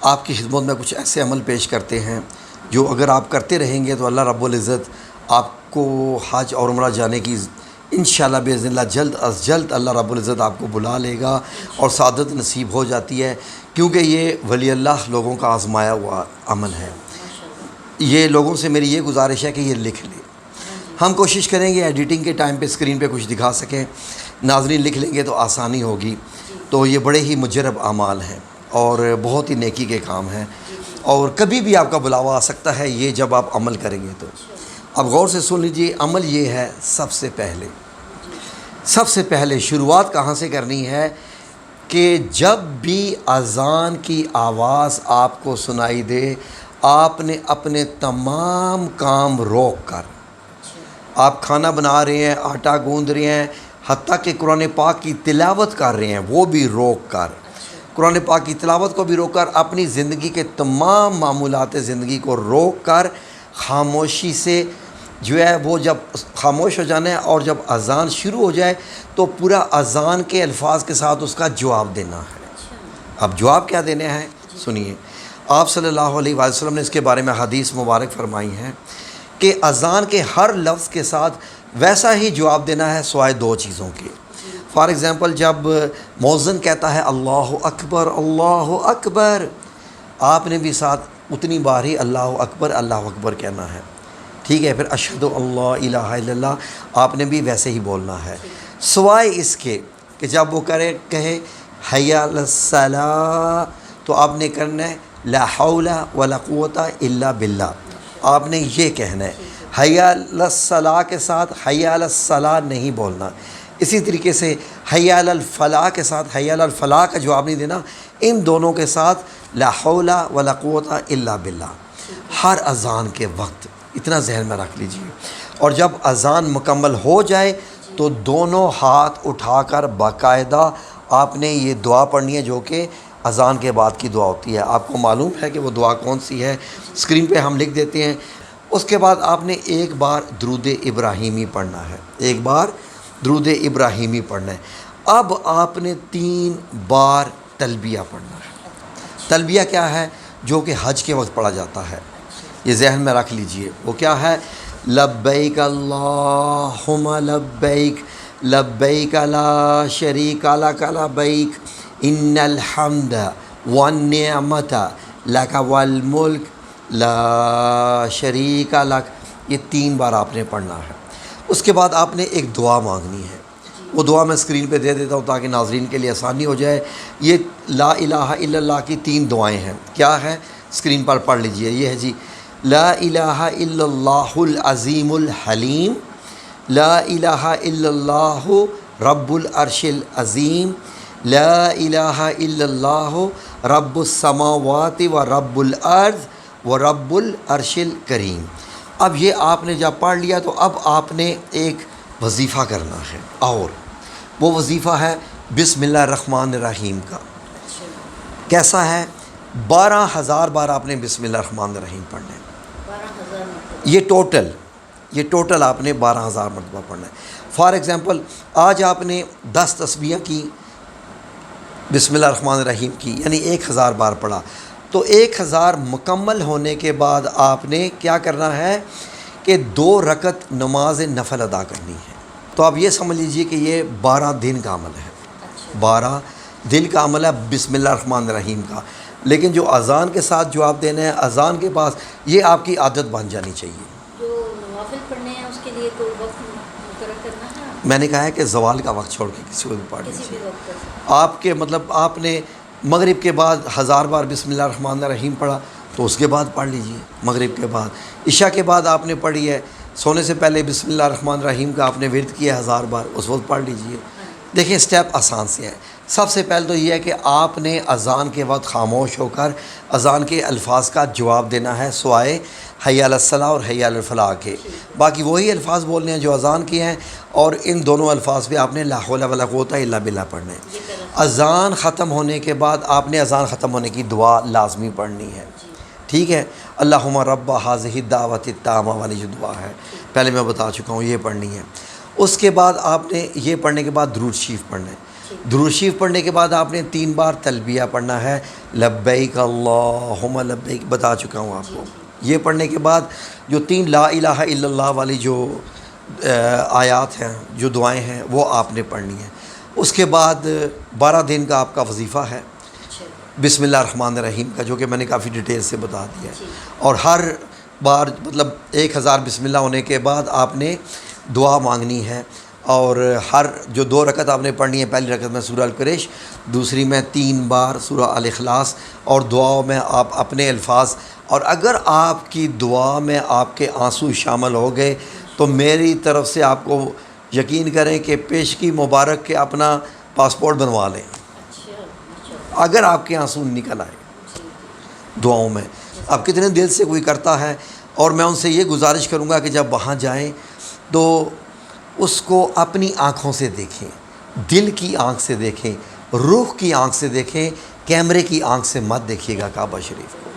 آپ کی خدمت میں کچھ ایسے عمل پیش کرتے ہیں جو اگر آپ کرتے رہیں گے تو اللہ رب العزت آپ کو حج اور عمرہ جانے کی انشاءاللہ باذن اللہ جلد از جلد اللہ رب العزت آپ کو بلا لے گا اور سعادت نصیب ہو جاتی ہے، کیونکہ یہ ولی اللہ لوگوں کا آزمایا ہوا عمل ہے۔ یہ لوگوں سے میری یہ گزارش ہے کہ یہ لکھ لیں۔ ہم کوشش کریں گے ایڈیٹنگ کے ٹائم پہ اسکرین پہ کچھ دکھا سکیں، ناظرین لکھ لیں گے تو آسانی ہوگی۔ تو یہ بڑے ہی مجرب اعمال ہیں اور بہت ہی نیکی کے کام ہیں، اور کبھی بھی آپ کا بلاوا آ سکتا ہے یہ جب آپ عمل کریں گے تو۔ اب غور سے سن لیجیے، عمل یہ ہے سب سے پہلے شروعات کہاں سے کرنی ہے کہ جب بھی اذان کی آواز آپ کو سنائی دے، آپ نے اپنے تمام کام روک کر، آپ کھانا بنا رہے ہیں، آٹا گوندھ رہے ہیں، حتیٰ کہ قرآن پاک کی تلاوت کر رہے ہیں وہ بھی روک کر، قرآن پاک کی تلاوت کو بھی روک کر، اپنی زندگی کے تمام معمولات زندگی کو روک کر خاموشی سے جو ہے وہ جب خاموش ہو جانا ہے، اور جب اذان شروع ہو جائے تو پورا اذان کے الفاظ کے ساتھ اس کا جواب دینا ہے۔ اب جواب کیا دینا ہے سنیے، آپ صلی اللہ علیہ وآلہ وسلم نے اس کے بارے میں حدیث مبارک فرمائی ہے کہ اذان کے ہر لفظ کے ساتھ ویسا ہی جواب دینا ہے سوائے دو چیزوں کے۔ فار ایگزامپل جب مؤذن کہتا ہے اللہ اکبر، آپ نے بھی ساتھ اتنی بار ہی اللہ اکبر کہنا ہے، ٹھیک ہے؟ پھر اشہد اللہ الہ الا اللہ آپ نے بھی ویسے ہی بولنا ہے، سوائے اس کے کہ جب وہ کہے حی علی الصلاۃ تو آپ نے کرنا ہے لا حول ولا قوت الا باللہ، آپ نے یہ کہنا ہے۔ حی علی الصلاۃ کے ساتھ حی علی الصلاۃ نہیں بولنا، اسی طریقے سے حی علی الفلاح کے ساتھ حی علی الفلاح کا جواب نہیں دینا، ان دونوں کے ساتھ لا حول ولا قوت الا باللہ ہر اذان کے وقت، اتنا ذہن میں رکھ لیجیے۔ اور جب اذان مکمل ہو جائے تو دونوں ہاتھ اٹھا کر باقاعدہ آپ نے یہ دعا پڑھنی ہے جو کہ اذان کے بعد کی دعا ہوتی ہے۔ آپ کو معلوم ہے کہ وہ دعا کون سی ہے، اسکرین پہ ہم لکھ دیتے ہیں۔ اس کے بعد آپ نے ایک بار درود ابراہیمی پڑھنا ہے، ایک بار درود ابراہیمی پڑھنا ہے۔ اب آپ نے 3 بار تلبیہ پڑھنا ہے۔ تلبیہ کیا ہے؟ جو کہ حج کے وقت پڑھا جاتا ہے، یہ ذہن میں رکھ لیجئے۔ وہ کیا ہے؟ لبیک اللہم لبیک لبیک لا شریک لک لبیک ان الحمد والنعمت لک والملک لا شریک لک، یہ 3 بار آپ نے پڑھنا ہے۔ اس کے بعد آپ نے ایک دعا مانگنی ہے، وہ دعا میں اسکرین پہ دے دیتا ہوں تاکہ ناظرین کے لیے آسانی ہو جائے۔ یہ لا الہ الا اللہ کی 3 دعائیں ہیں، کیا ہے؟ اسکرین پر پڑھ لیجئے۔ یہ ہے جی، لا الہ الا اللہ العظیم الحلیم، لا الہ الا اللہ رب العرش العظیم، لا الہ الا اللہ رب السماوات و رب الارض و رب العرش الکریم۔ اب یہ آپ نے جب پڑھ لیا تو اب آپ نے ایک وظیفہ کرنا ہے، اور وہ وظیفہ ہے بسم اللہ الرحمن الرحیم کا۔ کیسا ہے؟ 12,000 بار آپ نے بسم اللہ الرحمن الرحیم پڑھنا ہے۔ یہ ٹوٹل آپ نے 12,000 مرتبہ پڑھنا ہے۔ فار ایگزامپل آج آپ نے 10 تسبیحیں کی، بسم اللہ الرحمن الرحیم کی، یعنی 1,000 بار پڑھا، تو 1,000 مکمل ہونے کے بعد آپ نے کیا کرنا ہے کہ 2 رکعت نماز نفل ادا کرنی ہے۔ تو آپ یہ سمجھ لیجئے کہ یہ 12 دن کا عمل ہے، 12 دن کا عمل ہے بسم اللہ الرحمن الرحیم کا۔ لیکن جو اذان کے ساتھ جواب دینا ہے، اذان کے پاس، یہ آپ کی عادت بن جانی چاہیے۔ جو نوافل پڑھنے ہیں اس کے لیے تو وقت مقرر کرنا ہے۔ میں نے کہا ہے کہ زوال کا وقت چھوڑ کے کسی کو بھی پڑھ کسی لیجیے۔ بھی وقت پر۔ آپ کے مطلب آپ نے مغرب کے بعد 1000 بار بسم اللہ الرحمن الرحیم پڑھا تو اس کے بعد پڑھ لیجیے، مغرب کے بعد۔ عشاء کے بعد آپ نے پڑھی ہے، سونے سے پہلے بسم اللہ الرحمن الرحیم کا آپ نے ورد کیا 1000 بار، اس وقت پڑھ لیجیے۔ دیکھیں اسٹیپ آسان سے ہیں۔ سب سے پہلے تو یہ ہے کہ آپ نے اذان کے وقت خاموش ہو کر اذان کے الفاظ کا جواب دینا ہے، سوائے حی علی الصلاۃ اور حی علی الفلاح کے۔ باقی وہی الفاظ بولنے ہیں جو اذان کے ہیں، اور ان دونوں الفاظ پہ آپ نے لا حول ولا قوت الا باللہ پڑھنا ہے۔ اذان ختم ہونے کے بعد آپ نے اذان ختم ہونے کی دعا لازمی پڑھنی ہے، ٹھیک ہے؟ اللہم رب ھذہ الدعوۃ التامہ والی جو دعا ہے پہلے میں بتا چکا ہوں، یہ پڑھنی ہے۔ اس کے بعد آپ نے یہ پڑھنے کے بعد درود شریف پڑھنا ہے۔ درود شریف پڑھنے کے بعد آپ نے 3 بار تلبیہ پڑھنا ہے، لبیک اللہم لبیک، بتا چکا ہوں آپ کو۔ یہ پڑھنے کے بعد جو 3 لا الہ الا اللہ والی جو آیات ہیں، جو دعائیں ہیں، وہ آپ نے پڑھنی ہیں۔ اس کے بعد 12 دن کا آپ کا وظیفہ ہے بسم اللہ الرحمن الرحیم کا، جو کہ میں نے کافی ڈیٹیل سے بتا دیا ہے، اور ہر بار مطلب 1000 بسم اللہ ہونے کے بعد آپ نے دعا مانگنی ہے، اور ہر جو 2 رکعت آپ نے پڑھنی ہے، پہلی رکعت میں سورہ القریش، دوسری میں 3 بار سورہ الاخلاص، اور دعاؤں میں آپ اپنے الفاظ، اور اگر آپ کی دعا میں آپ کے آنسو شامل ہو گئے تو میری طرف سے آپ کو یقین کریں کہ پیشگی مبارک کے اپنا پاسپورٹ بنوا لیں، اگر آپ کے آنسو نکل آئے دعاؤں میں۔ اب کتنے دل سے کوئی کرتا ہے، اور میں ان سے یہ گزارش کروں گا کہ جب وہاں جائیں تو اس کو اپنی آنکھوں سے دیکھیں، دل کی آنکھ سے دیکھیں، روح کی آنکھ سے دیکھیں، کیمرے کی آنکھ سے مت دیکھیے گا کعبہ شریف کو۔